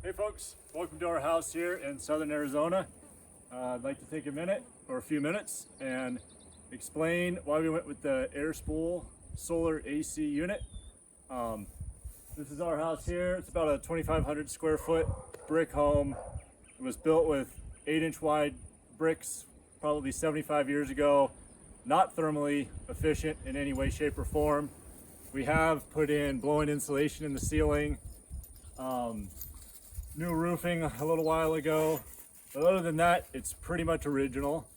Hey folks, welcome to our house here in southern Arizona. I'd like to take a minute or a few minutes and explain why we went with the Airspool solar AC unit. This is our house here. It's about a 2,500 square foot brick home. It was built with 8-inch wide bricks probably 75 years ago. Not thermally efficient in any way, shape, or form. We have put in blow-in insulation in the ceiling. New roofing a little while ago, but other than that, it's pretty much original.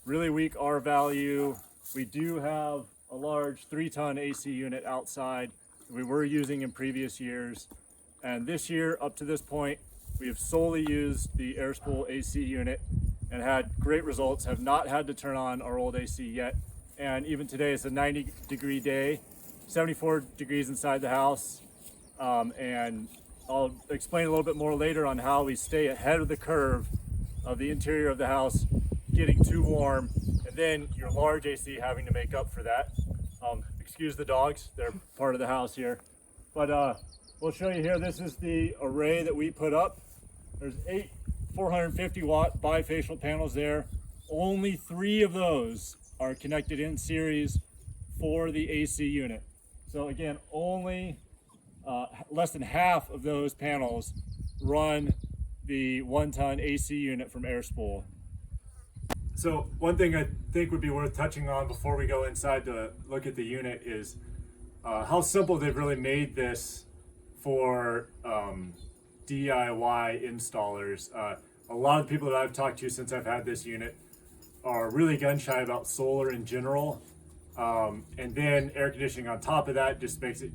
Really weak R value. We do have a large 3-ton AC unit outside that we were using in previous years, and this year up to this point we have solely used the Airspool AC unit and had great results. Have not had to turn on our old AC yet, and even today it's a 90-degree day, 74 degrees inside the house, and I'll explain a little bit more later on how we stay ahead of the curve of the interior of the house getting too warm, and then your large AC having to make up for that. Excuse the dogs, they're part of the house here. But we'll show you here, this is the array that we put up. There's 8 450 watt bifacial panels there. Only 3 of those are connected in series for the AC unit. So again, only less than half of those panels run the 1-ton AC unit from Airspool. So one thing I think would be worth touching on before we go inside to look at the unit is how simple they've really made this for DIY installers. A lot of people that I've talked to since I've had this unit are really gun shy about solar in general, and then air conditioning on top of that just makes it,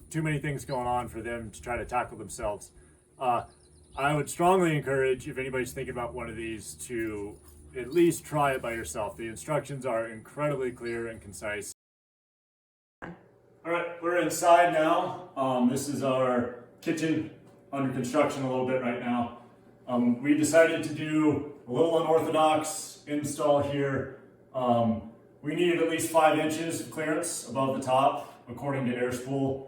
too many things going on for them to try to tackle themselves. I would strongly encourage, if anybody's thinking about one of these, to at least try it by yourself. The instructions are incredibly clear and concise. All right, we're inside now. This is our kitchen, under construction a little bit right now. We decided to do a little unorthodox install here. We needed at least 5 inches of clearance above the top, according to Airspool.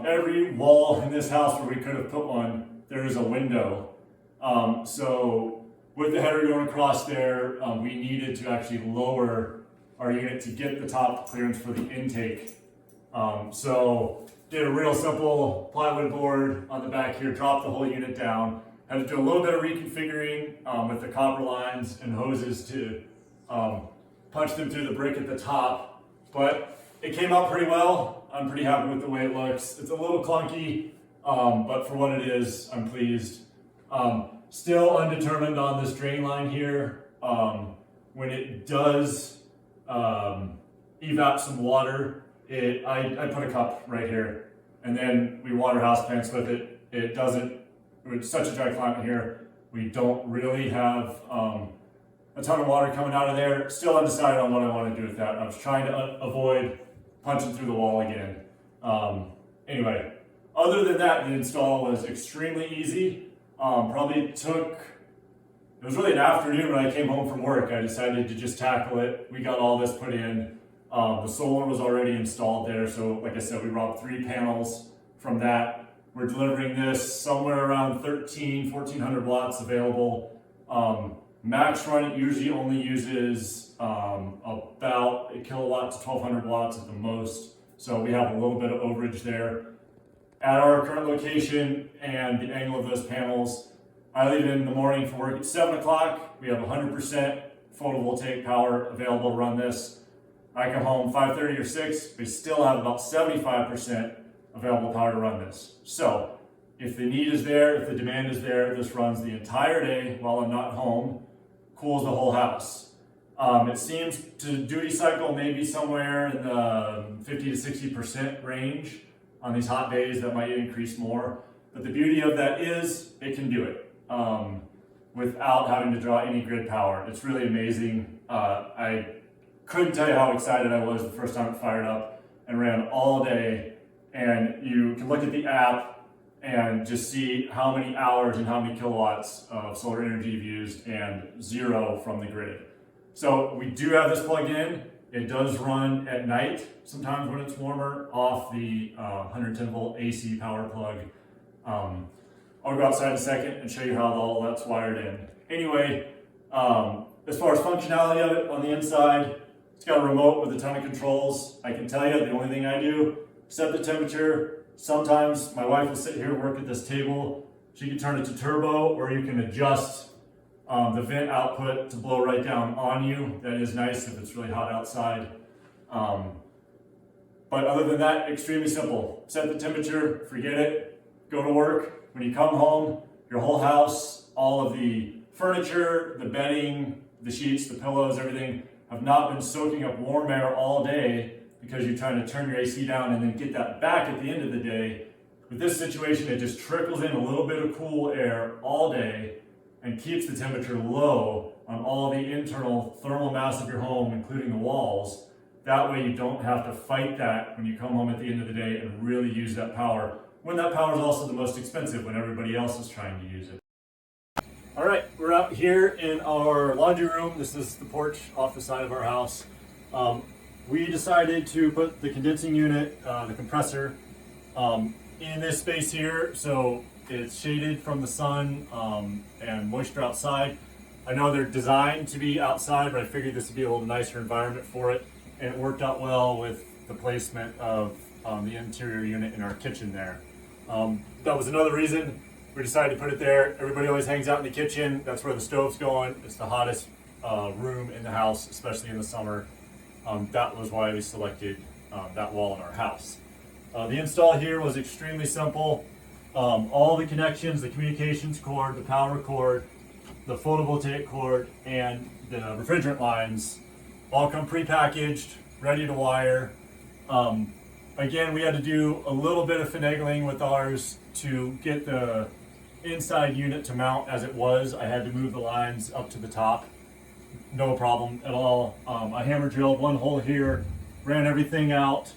Every wall in this house where we could have put one, there is a window. So with the header going across there, we needed to actually lower our unit to get the top clearance for the intake. So did a real simple plywood board on the back here, dropped the whole unit down. Had to do a little bit of reconfiguring with the copper lines and hoses to punch them through the brick at the top, but it came out pretty well. I'm pretty happy with the way it looks. It's a little clunky, but for what it is, I'm pleased. Still undetermined on this drain line here. When it does evap some water, I put a cup right here, and then we water houseplants with it. It doesn't, it's such a dry climate here, we don't really have a ton of water coming out of there. Still undecided on what I want to do with that. I was trying to avoid punching through the wall again. Anyway, other than that, the install was extremely easy. Probably took, it was really an afternoon when I came home from work. I decided to just tackle it. We got all this put in. The solar was already installed there. So like I said, we brought 3 panels from that. We're delivering this somewhere around 1,400 watts available. Max run, it usually only uses about 1 kilowatt to 1,200 watts at the most. So we have a little bit of overage there. At our current location and the angle of those panels, I leave in the morning for work at 7 o'clock. We have 100% photovoltaic power available to run this. I come home 5:30 or 6. We still have about 75% available power to run this. So if the need is there, if the demand is there, this runs the entire day while I'm not home, cools the whole house. It seems to duty cycle maybe somewhere in the 50 to 60% range. On these hot days, that might increase more. But the beauty of that is it can do it without having to draw any grid power. It's really amazing. I couldn't tell you how excited I was the first time it fired up and ran all day. And you can look at the app and just see how many hours and how many kilowatts of solar energy you've used, and 0 from the grid. So we do have this plugged in. It does run at night, sometimes when it's warmer, off the 110 volt AC power plug. I'll go outside in a second and show you how all that's wired in. Anyway, as far as functionality of it on the inside, it's got a remote with a ton of controls. I can tell you the only thing I do, set the temperature. Sometimes my wife will sit here and work at this table. She can turn it to turbo, or you can adjust the vent output to blow right down on you. That is nice if it's really hot outside. But other than that, extremely simple. Set the temperature, forget it, go to work. When you come home, your whole house, all of the furniture, the bedding, the sheets, the pillows, everything have not been soaking up warm air all day because you're trying to turn your AC down and then get that back at the end of the day. With this situation, it just trickles in a little bit of cool air all day and keeps the temperature low on all the internal thermal mass of your home, including the walls. That way you don't have to fight that when you come home at the end of the day and really use that power, when that power is also the most expensive when everybody else is trying to use it. All right, we're out here in our laundry room. This is the porch off the side of our house. We decided to put the condensing unit, the compressor, in this space here, so it's shaded from the sun and moisture outside. I know they're designed to be outside, but I figured this would be a little nicer environment for it, and it worked out well with the placement of the interior unit in our kitchen there. That was another reason we decided to put it there. Everybody always hangs out in the kitchen. That's where the stove's going. It's the hottest room in the house, especially in the summer. That was why we selected that wall in our house. The install here was extremely simple. All the connections, the communications cord, the power cord, the photovoltaic cord, and the refrigerant lines all come pre-packaged, ready to wire. Again, we had to do a little bit of finagling with ours to get the inside unit to mount as it was. I had to move the lines up to the top. No problem at all. I hammer drilled one hole here, ran everything out,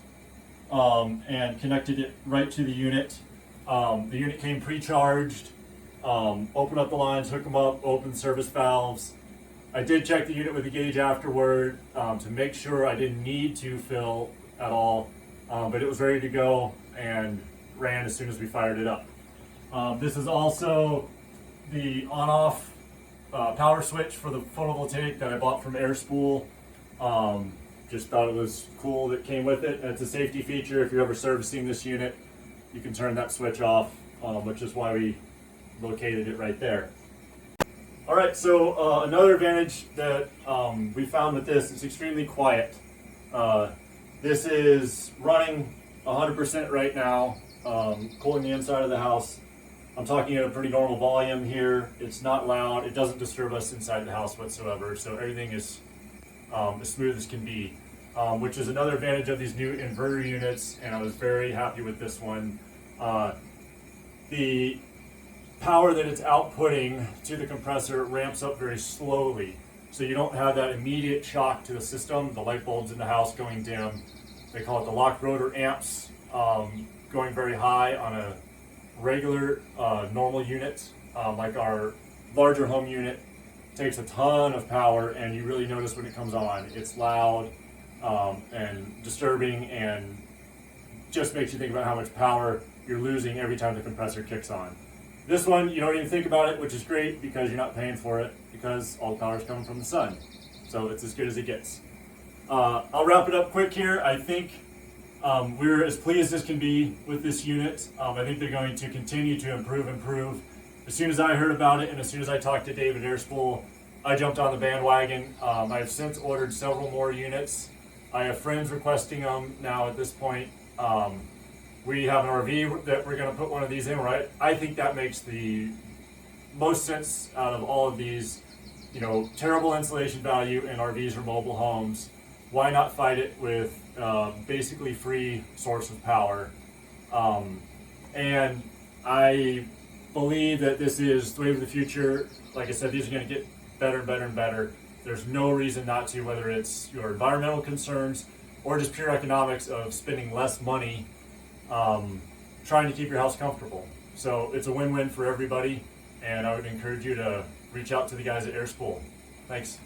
and connected it right to the unit. The unit came pre-charged. Open up the lines, hook them up, open service valves. I did check the unit with the gauge afterward to make sure I didn't need to fill at all, but it was ready to go and ran as soon as we fired it up. This is also the on-off power switch for the photovoltaic that I bought from Airspool. Just thought it was cool that came with it, and it's a safety feature. If you're ever servicing this unit, you can turn that switch off, which is why we located it right there. All right, so another advantage that we found with this is extremely quiet. This is running 100% right now, cooling the inside of the house. I'm talking at a pretty normal volume here. It's not loud. It doesn't disturb us inside the house whatsoever. So everything is as smooth as can be, which is another advantage of these new inverter units. And I was very happy with this one. The power that it's outputting to the compressor ramps up very slowly. So you don't have that immediate shock to the system. The light bulbs in the house going dim. They call it the locked rotor amps, going very high on a regular normal unit. Like our larger home unit takes a ton of power, and you really notice when it comes on. It's loud and disturbing, and just makes you think about how much power you're losing every time the compressor kicks on. This one, you don't even think about it, which is great because you're not paying for it, because all the power is coming from the sun. So it's as good as it gets. I'll wrap it up quick here. I think we're as pleased as can be with this unit. I think they're going to continue to improve. As soon as I heard about it, and as soon as I talked to David Airspool, I jumped on the bandwagon. I've since ordered several more units. I have friends requesting them now at this point. We have an RV that we're going to put one of these in, right? I think that makes the most sense out of all of these. You know, terrible insulation value in RVs or mobile homes. Why not fight it with basically free source of power? And I believe that this is the way of the future. Like I said, these are going to get better and better and better. There's no reason not to, whether it's your environmental concerns or just pure economics of spending less money trying to keep your house comfortable. So it's a win-win for everybody, and I would encourage you to reach out to the guys at Airspool. Thanks.